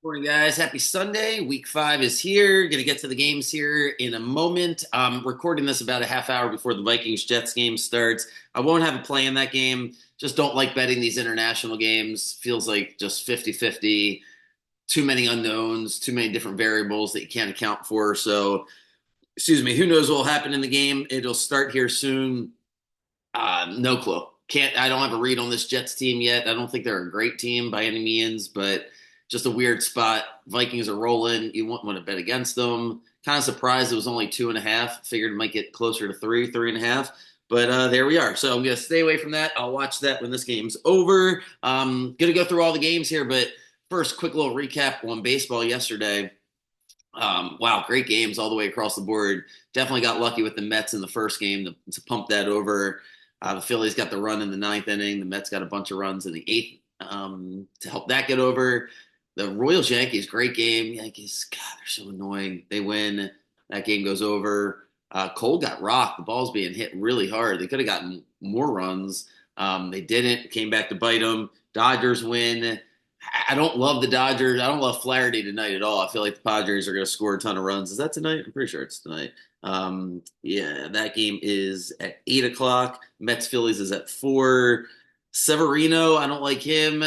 Morning, guys. Happy Sunday. Week 5 is here. Going to get to the games here in a moment. I'm recording this about a half hour before the Vikings-Jets game starts. I won't have a play in that game. Just don't like betting these international games. Feels like just 50-50. Too many unknowns, too many different variables that you can't account for. So, excuse me, who knows what will happen in the game? It'll start here soon. No clue. Can't. I don't have a read on this Jets team yet. I don't think they're a great team by any means, but just a weird spot. Vikings are rolling. You wouldn't want to bet against them. Kind of surprised it was only 2.5. Figured it might get closer to 3.5. But there we are. So I'm gonna stay away from that. I'll watch that when this game's over. Gonna go through all the games here, but first, quick little recap on baseball yesterday. Wow, great games all the way across the board. Definitely got lucky with the Mets in the first game to pump that over. The Phillies got the run in the ninth inning. The Mets got a bunch of runs in the eighth to help that get over. The Royals Yankees, great game. Yankees, God, they're so annoying. They win. That game goes over. Cole got rocked. The ball's being hit really hard. They could have gotten more runs. They didn't. Came back to bite them. Dodgers win. I don't love the Dodgers. I don't love Flaherty tonight at all. I feel like the Padres are going to score a ton of runs. Is that tonight? I'm pretty sure it's tonight. Yeah, that game is at 8 o'clock. Mets Phillies is at 4. Severino, I don't like him.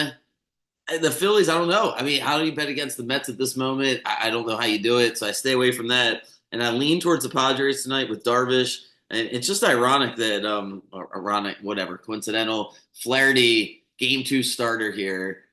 The Phillies, I don't know. I mean, how do you bet against the Mets at this moment? I don't know how you do it, so I stay away from that. And I lean towards the Padres tonight with Darvish. And it's just ironic that, or ironic, whatever, coincidental. Flaherty, game 2 starter here,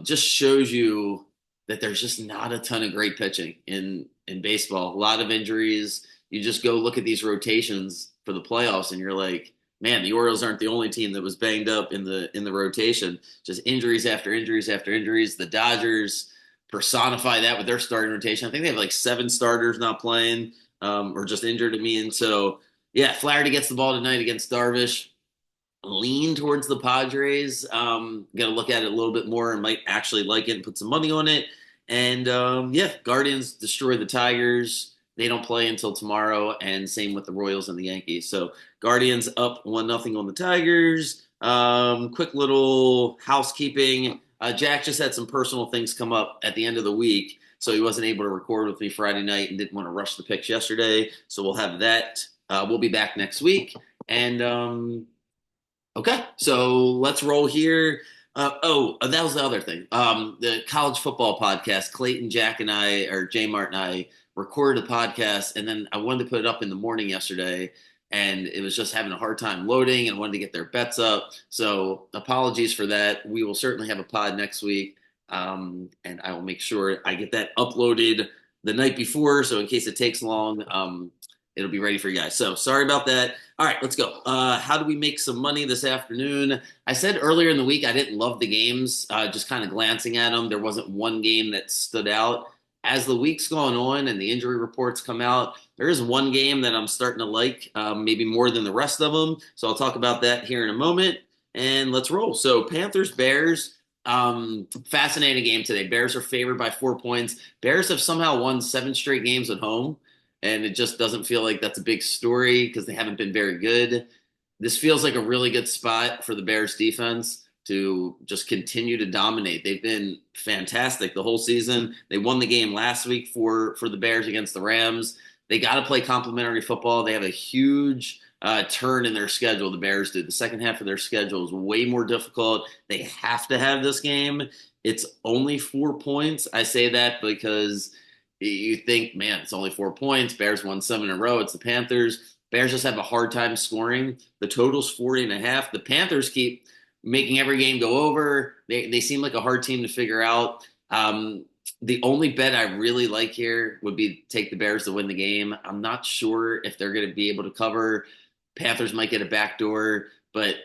just shows you that there's just not a ton of great pitching in baseball. A lot of injuries. You just go look at these rotations for the playoffs, and you're like, man, the Orioles aren't the only team that was banged up in the rotation. Just injuries after injuries after injuries. The Dodgers personify that with their starting rotation. I think they have like 7 starters not playing or just injured. I mean, so yeah, Flaherty gets the ball tonight against Darvish. Lean towards the Padres. Got to look at it a little bit more and might actually like it and put some money on it. And yeah, Guardians destroy the Tigers. They don't play until tomorrow, and same with the Royals and the Yankees. So Guardians up 1-0 on the Tigers. Quick little housekeeping. Jack just had some personal things come up at the end of the week, so he wasn't able to record with me Friday night and didn't want to rush the picks yesterday. So we'll have that. We'll be back next week. And okay, so let's roll here. That was the other thing. The college football podcast. Clayton, Jack, and I, or J Mart and I, recorded a podcast, and then I wanted to put it up in the morning yesterday, and it was just having a hard time loading, and wanted to get their bets up. So apologies for that. We will certainly have a pod next week, and I will make sure I get that uploaded the night before. So in case it takes long, it'll be ready for you guys. So sorry about that. All right, let's go. How do we make some money this afternoon? I said earlier in the week I didn't love the games, just kind of glancing at them. There wasn't one game that stood out. As the week's gone on and the injury reports come out, there is one game that I'm starting to like, maybe more than the rest of them. So I'll talk about that here in a moment. And let's roll. So Panthers, Bears. Fascinating game today. Bears are favored by 4 points. Bears have somehow won 7 straight games at home, and it just doesn't feel like that's a big story because they haven't been very good. This feels like a really good spot for the Bears defense to just continue to dominate. They've been fantastic the whole season. They won the game last week for the Bears against the Rams. They got to play complementary football. They have a huge turn in their schedule. The Bears do. The second half of their schedule is way more difficult. They have to have this game. It's only 4 points. I say that because you think, man, it's only 4 points. Bears won 7 in a row. It's the Panthers. Bears just have a hard time scoring. The total's 40.5. The Panthers keep making every game go over. They seem like a hard team to figure out. The only bet I really like here would be take the Bears to win the game. I'm not sure if they're going to be able to cover. Panthers might get a backdoor, but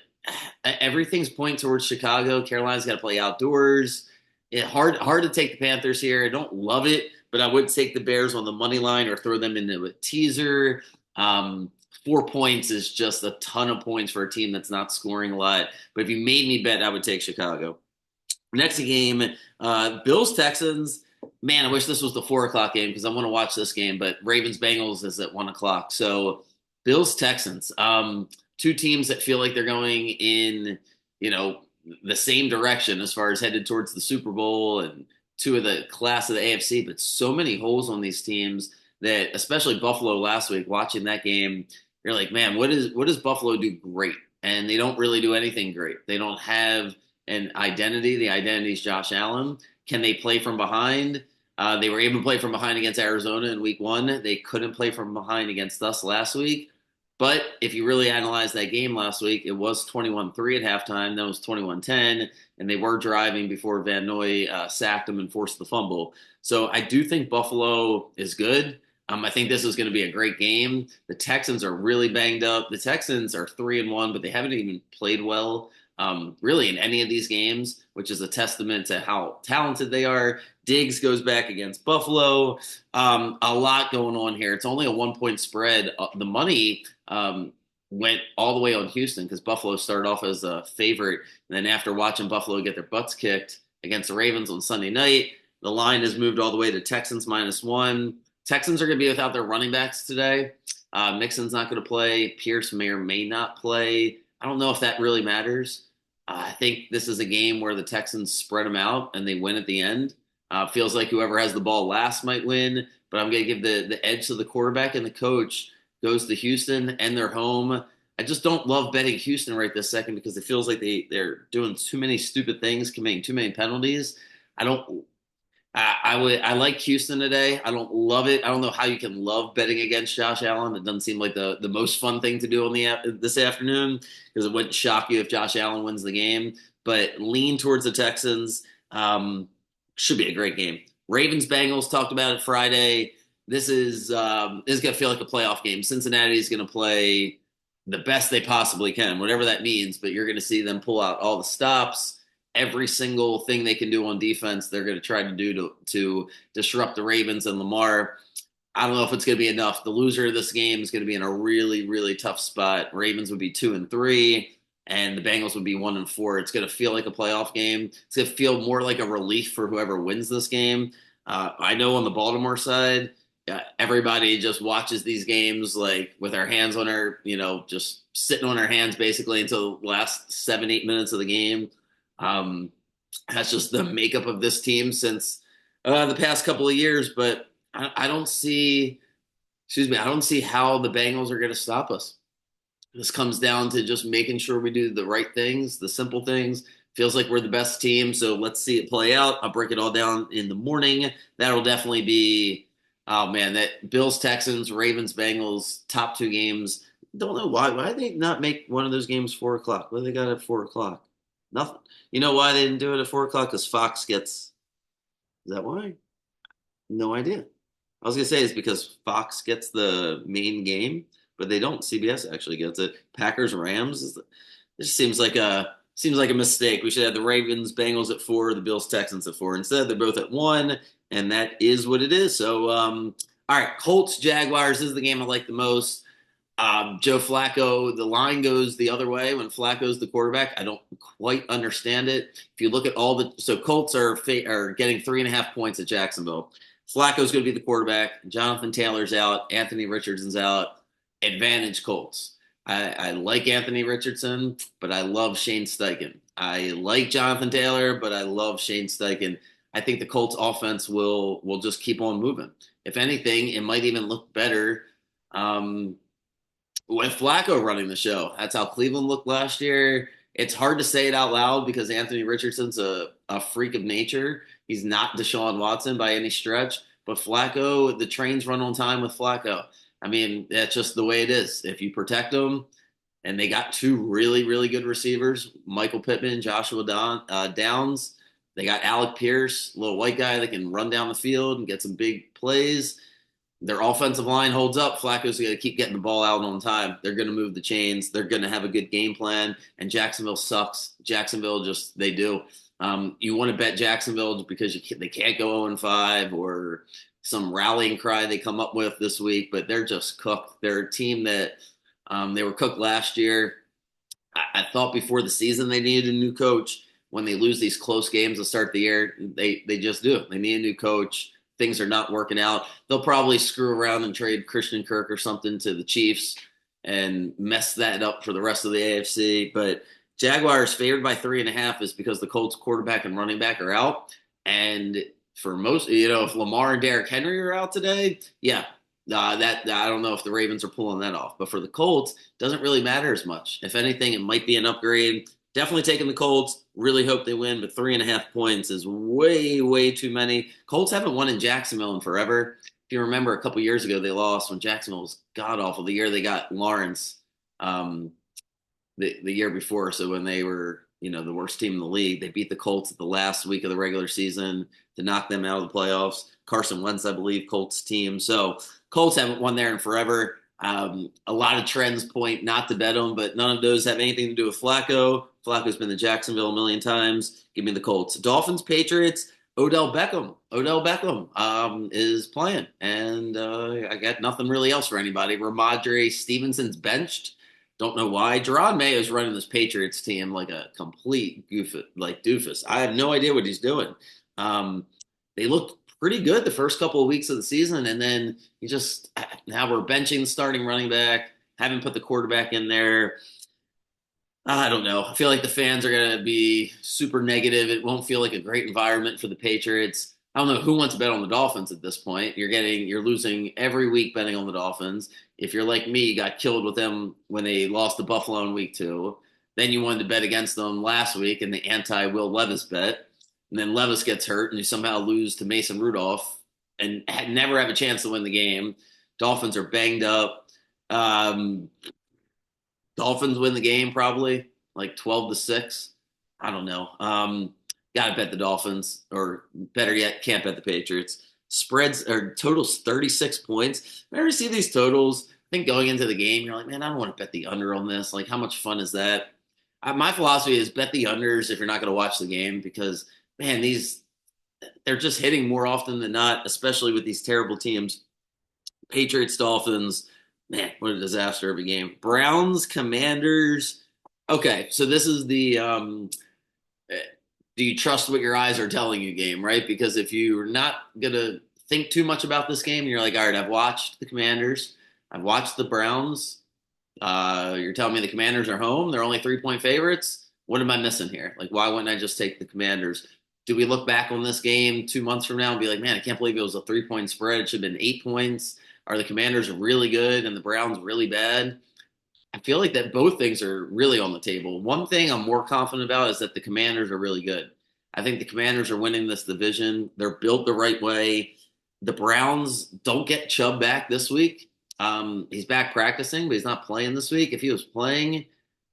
everything's pointing towards Chicago. Carolina's got to play outdoors. Hard to take the Panthers here. I don't love it, but I would take the Bears on the money line or throw them into a teaser. 4 points is just a ton of points for a team that's not scoring a lot. But if you made me bet, I would take Chicago. Next game, Bills Texans. Man, I wish this was the 4 o'clock game because I want to watch this game. But Ravens Bengals is at 1 o'clock. So Bills Texans. Two teams that feel like they're going in, you know, the same direction as far as headed towards the Super Bowl and two of the class of the AFC, but so many holes on these teams that, especially Buffalo last week, watching that game, you're like, man, what does Buffalo do great? And they don't really do anything great. They don't have an identity. The identity is Josh Allen. Can they play from behind? They were able to play from behind against Arizona in week one. They couldn't play from behind against us last week. But if you really analyze that game last week, it was 21-3 at halftime. Then it was 21-10, and they were driving before Van Noy sacked them and forced the fumble. So I do think Buffalo is good. I think this is going to be a great game. The Texans are really banged up. The Texans are 3-1, but they haven't even played well, really, in any of these games, which is a testament to how talented they are. Diggs goes back against Buffalo. A lot going on here. It's only a 1 point spread. The money went all the way on Houston because Buffalo started off as a favorite. And then after watching Buffalo get their butts kicked against the Ravens on Sunday night, the line has moved all the way to Texans -1. Texans are going to be without their running backs today. Mixon's not going to play. Pierce may or may not play. I don't know if that really matters. I think this is a game where the Texans spread them out and they win at the end. Feels like whoever has the ball last might win, but I'm going to give the edge to the quarterback, and the coach goes to Houston and they're home. I just don't love betting Houston right this second because it feels like they're doing too many stupid things, committing too many penalties. I don't. I like Houston today. I don't love it. I don't know how you can love betting against Josh Allen. It doesn't seem like the most fun thing to do on this afternoon because it wouldn't shock you if Josh Allen wins the game. But lean towards the Texans. Should be a great game. Ravens Bengals talked about it Friday. This is gonna feel like a playoff game. Cincinnati is gonna play the best they possibly can, whatever that means. But you're gonna see them pull out all the stops, every single thing they can do on defense. They're gonna try to do to disrupt the Ravens and Lamar. I don't know if it's going to be enough. The loser of this game is going to be in a really, really tough spot. Ravens would be 2-3, and the Bengals would be 1-4. It's going to feel like a playoff game. It's going to feel more like a relief for whoever wins this game. I know on the Baltimore side, everybody just watches these games like with our hands on our, just sitting on our hands basically until the last 7-8 minutes of the game. That's just the makeup of this team since the past couple of years, but I don't see, I don't see how the Bengals are going to stop us. This comes down to just making sure we do the right things, the simple things. Feels like we're the best team, so let's see it play out. I'll break it all down in the morning. That'll definitely be, oh man, that Bills, Texans, Ravens, Bengals, top two games. Don't know why. Why did they not make one of those games 4 o'clock? What do they got at 4 o'clock? Nothing. You know why they didn't do it at 4 o'clock? Because Fox gets. Is that why? No idea. I was gonna say it's because Fox gets the main game, but they don't. CBS actually gets it. Packers Rams. It just seems like a mistake. We should have the Ravens Bengals at 4, the Bills Texans at 4. Instead, they're both at 1, and that is what it is. So, all right, Colts Jaguars is the game I like the most. Joe Flacco, the line goes the other way when Flacco's the quarterback. I don't quite understand it. If you look at Colts are getting 3.5 points at Jacksonville. Flacco's going to be the quarterback. Jonathan Taylor's out. Anthony Richardson's out. Advantage Colts. I like Anthony Richardson, but I love Shane Steichen. I like Jonathan Taylor, but I love Shane Steichen. I think the Colts offense will just keep on moving. If anything, it might even look better with Flacco running the show. That's how Cleveland looked last year. It's hard to say it out loud because Anthony Richardson's a freak of nature. He's not Deshaun Watson by any stretch, but Flacco, the trains run on time with Flacco. I mean, that's just the way it is. If you protect them, and they got two really, really good receivers, Michael Pittman, Joshua Downs. They got Alec Pierce, little white guy that can run down the field and get some big plays. Their offensive line holds up. Flacco's going to keep getting the ball out on time. They're going to move the chains. They're going to have a good game plan. And Jacksonville sucks. Jacksonville they do. You want to bet Jacksonville because they can't go 0-5 or some rallying cry they come up with this week, but they're just cooked. They're a team that they were cooked last year. I thought before the season they needed a new coach. When they lose these close games to start the year, they just do. They need a new coach. Things are not working out. They'll probably screw around and trade Christian Kirk or something to the Chiefs and mess that up for the rest of the AFC. But Jaguars favored by 3.5 is because the Colts quarterback and running back are out. And for most, if Lamar and Derrick Henry are out today, yeah, that I don't know if the Ravens are pulling that off. But for the Colts, doesn't really matter as much. If anything, it might be an upgrade. Definitely taking the Colts. Really hope they win, but 3.5 points is way, way too many. Colts haven't won in Jacksonville in forever. If you remember, a couple years ago they lost when Jacksonville was god awful. The year they got Lawrence, um, the year before. So when they were, the worst team in the league, they beat the Colts at the last week of the regular season to knock them out of the playoffs. Carson Wentz, I believe, Colts team. So Colts haven't won there in forever. A lot of trends point not to bet them, but none of those have anything to do with Flacco. Flacco's been to Jacksonville a million times. Give me the Colts. Dolphins, Patriots. Odell Beckham. Odell Beckham is playing, and I got nothing really else for anybody. Ramondre Stevenson's benched. Don't know why. Jerod Mayo is running this Patriots team like a complete doofus. I have no idea what he's doing. They looked pretty good the first couple of weeks of the season, and then you just now we're benching the starting running back, haven't put the quarterback in there. I don't know. I feel like the fans are going to be super negative. It won't feel like a great environment for the Patriots. I don't know who wants to bet on the Dolphins at this point. You're losing every week betting on the Dolphins. If you're like me, you got killed with them when they lost to Buffalo in week 2. Then you wanted to bet against them last week in the anti Will Levis bet. And then Levis gets hurt and you somehow lose to Mason Rudolph and never have a chance to win the game. Dolphins are banged up. Um, Dolphins win the game probably like 12-6. I don't know. Gotta bet the Dolphins, or better yet, can't bet the Patriots. Spreads or totals 36 points. Whenever you see these totals, I think going into the game, you're like, man, I don't want to bet the under on this. Like, how much fun is that? My philosophy is bet the unders if you're not going to watch the game because, man, they're just hitting more often than not, especially with these terrible teams. Patriots, Dolphins, man, what a disaster of a game. Browns, Commanders. Okay, so this is the do you trust what your eyes are telling you game, right? Because if you're not gonna think too much about this game, you're like, all right, I've watched the Commanders, I've watched the Browns. You're telling me the Commanders are home? They're only 3-point favorites. What am I missing here? Like, why wouldn't I just take the Commanders? Do we look back on this game 2 months from now and be like, man, I can't believe it was a 3-point spread. It should have been 8 points. Are the Commanders really good and the Browns really bad? I feel like that both things are really on the table. One thing I'm more confident about is that the Commanders are really good. I think the Commanders are winning this division. They're built the right way. The Browns don't get Chubb back this week. He's back practicing, but he's not playing this week. If he was playing,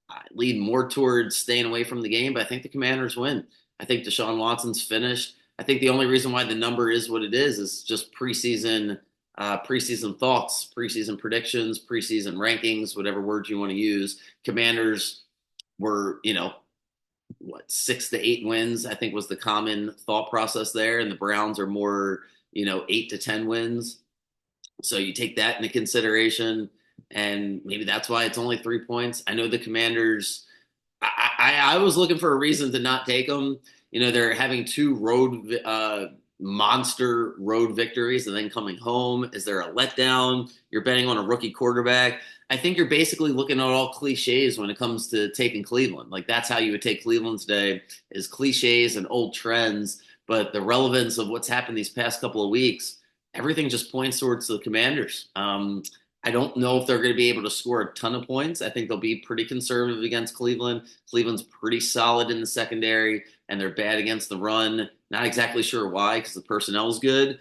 I lead more towards staying away from the game, but I think the Commanders win. I think Deshaun Watson's finished. I think the only reason why the number is what it is just preseason thoughts, preseason predictions, preseason rankings, whatever words you want to use. Commanders were, 6 to 8 wins, I think was the common thought process there. And the Browns are more, 8 to 10 wins. So you take that into consideration. And maybe that's why it's only 3 points. I know the Commanders, I was looking for a reason to not take them. They're having two monster road victories and then coming home. Is there a letdown? You're betting on a rookie quarterback. I think you're basically looking at all cliches when it comes to taking Cleveland. Like that's how you would take Cleveland today is cliches and old trends. But the relevance of what's happened these past couple of weeks, everything just points towards the Commanders. I don't know if they're going to be able to score a ton of points. I think they'll be pretty conservative against Cleveland. Cleveland's pretty solid in the secondary, and they're bad against the run. Not exactly sure why, because the personnel is good.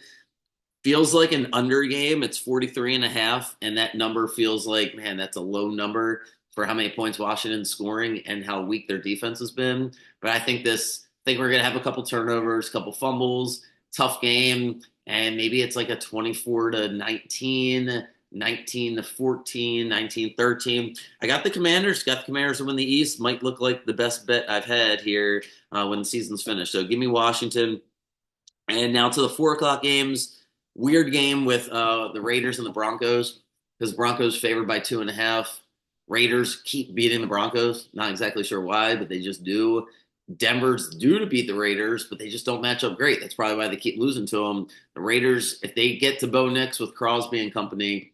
Feels like an under game. It's 43.5, and that number feels like, man, that's a low number for how many points Washington's scoring and how weak their defense has been. But I think we're going to have a couple turnovers, a couple fumbles, tough game, and maybe it's like a 24-19. 19-14, 19-13. I got the Commanders. Got the Commanders to win the East. Might look like the best bet I've had here when the season's finished. So give me Washington. And now to the 4 o'clock games. Weird game with the Raiders and the Broncos because Broncos favored by 2.5. Raiders keep beating the Broncos. Not exactly sure why, but they just do. Denver's due to beat the Raiders, but they just don't match up great. That's probably why they keep losing to them. The Raiders, if they get to Bo Nix with Crosby and company,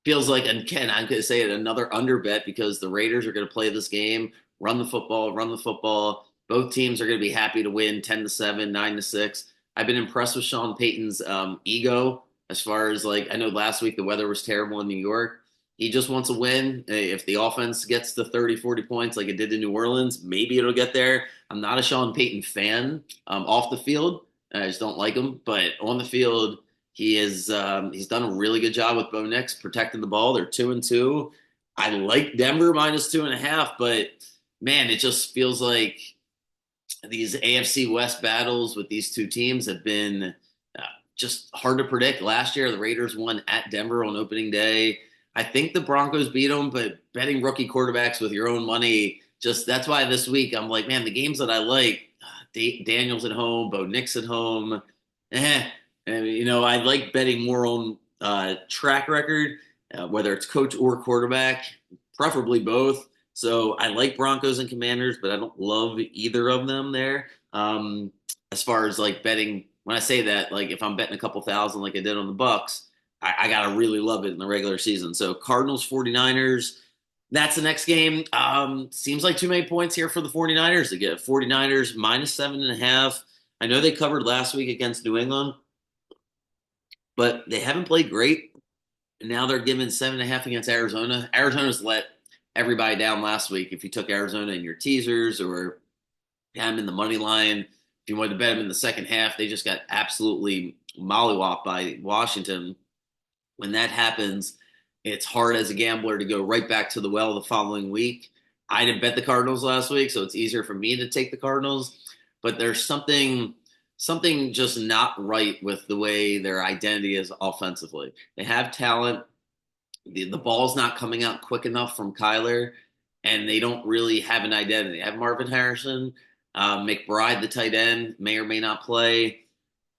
feels like, and Ken, I'm going to say it, another under bet because the Raiders are going to play this game, run the football. Both teams are going to be happy to win 10-7, 9-6. I've been impressed with Sean Payton's ego as far as like I know last week the weather was terrible in New York. He just wants to win. If the offense gets to 30, 40 points like it did in New Orleans, maybe it'll get there. I'm not a Sean Payton fan off the field. I just don't like him. But on the field, he's done a really good job with Bo Nix protecting the ball. They're 2-2. I like Denver -2.5, but man, it just feels like these AFC West battles with these two teams have been just hard to predict. Last year, the Raiders won at Denver on opening day. I think the Broncos beat them, but betting rookie quarterbacks with your own money, just that's why this week I'm like, man, the games that I like, Daniels at home, Bo Nix at home, and I like betting more on track record, whether it's coach or quarterback, preferably both. So I like Broncos and Commanders, but I don't love either of them there. As far as like betting, when I say that, like if I'm betting a couple thousand like I did on the Bucks, I gotta really love it in the regular season. So Cardinals, 49ers, that's the next game. Seems like too many points here for the 49ers to get. 49ers -7.5. I know they covered last week against New England, but they haven't played great. And now they're giving 7.5 against Arizona. Arizona's let everybody down last week. If you took Arizona in your teasers or had them in the money line, if you wanted to bet them in the second half, they just got absolutely mollywopped by Washington. When that happens, it's hard as a gambler to go right back to the well the following week. I didn't bet the Cardinals last week, so it's easier for me to take the Cardinals. But there's something just not right with the way their identity is offensively. They have talent. The ball's not coming out quick enough from Kyler, and they don't really have an identity. They have Marvin Harrison, McBride, the tight end, may or may not play.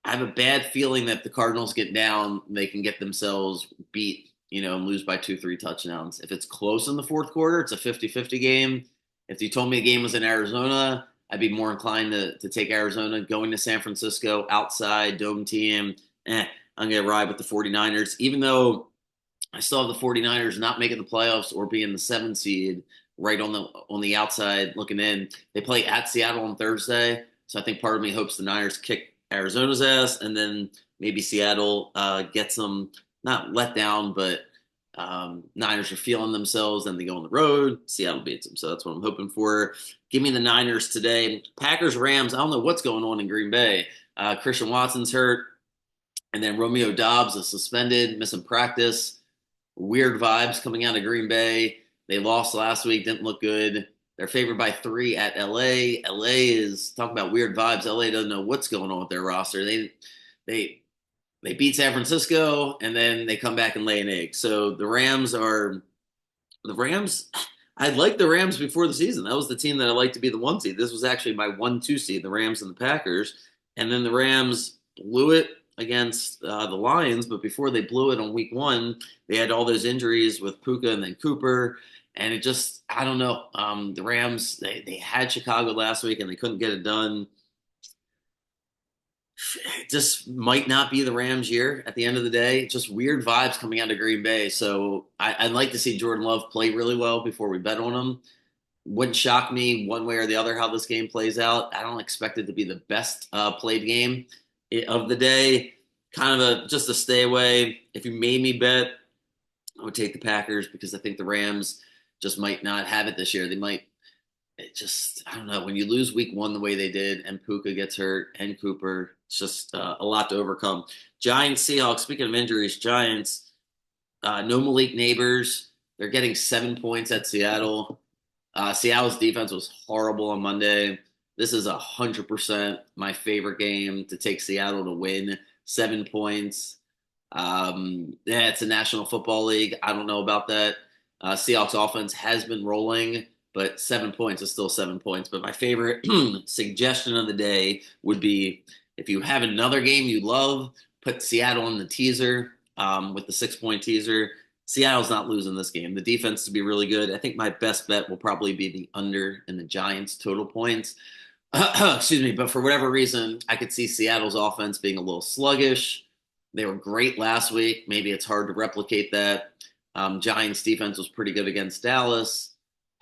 I have a bad feeling that the Cardinals get down, they can get themselves beat, and lose by 2, 3 touchdowns. If it's close in the fourth quarter, it's a 50-50 game. If you told me the game was in Arizona, I'd be more inclined to take Arizona. Going to San Francisco, outside, dome team, I'm going to ride with the 49ers. Even though I still have the 49ers not making the playoffs or being the 7 seed right on the outside looking in. They play at Seattle on Thursday. So I think part of me hopes the Niners kick Arizona's ass, and then maybe Seattle gets them not let down, but Niners are feeling themselves, and they go on the road. Seattle beats them, so that's what I'm hoping for. Give me the Niners today. Packers Rams. I don't know what's going on in Green Bay. Christian Watson's hurt, and then Romeo Doubs is suspended, missing practice. Weird vibes coming out of Green Bay. They lost last week, didn't look good. They're favored by 3 at LA. LA is talking about weird vibes. LA doesn't know what's going on with their roster. They beat San Francisco and then they come back and lay an egg. So the Rams. I liked the Rams before the season. That was the team that I liked to be the 1 seed. This was actually my 1-2 seed, the Rams and the Packers. And then the Rams blew it against the Lions, but before they blew it on week 1, they had all those injuries with Puka and then Cooper. And it just, I don't know. The Rams, they had Chicago last week and they couldn't get it done. It just might not be the Rams' year at the end of the day. Just weird vibes coming out of Green Bay. So I'd like to see Jordan Love play really well before we bet on him. Wouldn't shock me one way or the other how this game plays out. I don't expect it to be the best played game of the day. Kind of just a stay away. If you made me bet, I would take the Packers because I think the Rams just might not have it this year. They might. It just, I don't know. When you lose week 1 the way they did, and Puka gets hurt, and Cooper, it's just a lot to overcome. Giants, Seahawks. Speaking of injuries, Giants. No Malik Neighbors. They're getting 7 points at Seattle. Seattle's defense was horrible on Monday. This is 100% my favorite game to take Seattle to win. 7 points. Yeah, it's a National Football League. I don't know about that. Seahawks offense has been rolling, but 7 points is still 7 points. But my favorite suggestion of the day would be if you have another game you love, put Seattle in the teaser with the 6-point teaser. Seattle's not losing this game. The defense to be really good. I think my best bet will probably be the under in the Giants total points. Excuse me, but for whatever reason, I could see Seattle's offense being a little sluggish. They were great last week. Maybe it's hard to replicate that. Giants defense was pretty good against Dallas.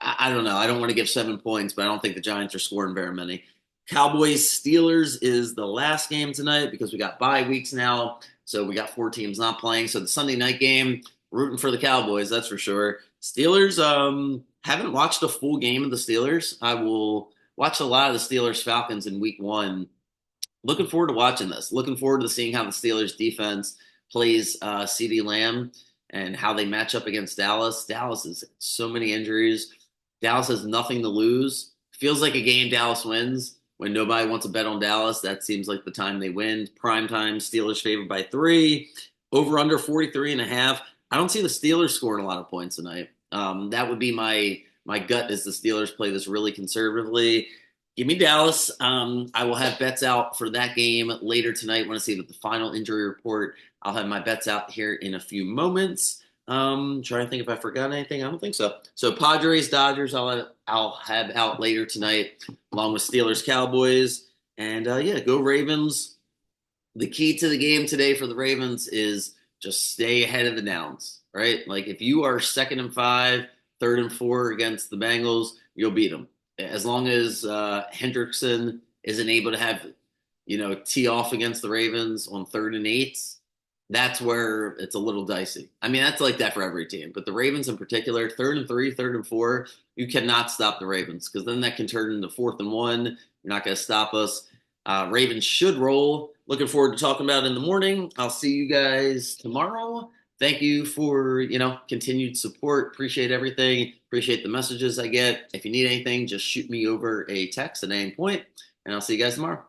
I don't know. I don't want to give 7 points, but I don't think the Giants are scoring very many. Cowboys Steelers is the last game tonight because we got bye weeks now. So we got 4 teams not playing. So the Sunday night game, rooting for the Cowboys, that's for sure. Steelers, haven't watched a full game of the Steelers. I will watch a lot of the Steelers Falcons in week one. Looking forward to watching this. Looking forward to seeing how the Steelers defense plays CeeDee Lamb and how they match up against Dallas. Dallas has so many injuries. Dallas has nothing to lose. Feels like a game Dallas wins. When nobody wants to bet on Dallas, that seems like the time they win. Prime time, Steelers favored by 3. Over under 43.5. I don't see the Steelers scoring a lot of points tonight. That would be my gut is the Steelers play this really conservatively. Give me Dallas. I will have bets out for that game later tonight. Want to see the final injury report. I'll have my bets out here in a few moments. Trying to think if I forgot anything. I don't think so. So Padres, Dodgers, I'll have out later tonight, along with Steelers, Cowboys, and yeah, go Ravens. The key to the game today for the Ravens is just stay ahead of the downs, right? Like if you are 2nd and 5, 3rd and 4 against the Bengals, you'll beat them. As long as Hendrickson isn't able to have, tee off against the Ravens on 3rd and 8, that's where it's a little dicey. I mean, that's like that for every team, but the Ravens in particular, 3rd and 3, 3rd and 4, you cannot stop the Ravens because then that can turn into 4th and 1. You're not going to stop us. Ravens should roll. Looking forward to talking about it in the morning. I'll see you guys tomorrow. Thank you for, continued support. Appreciate everything. Appreciate the messages I get. If you need anything, just shoot me over a text at any point, and I'll see you guys tomorrow.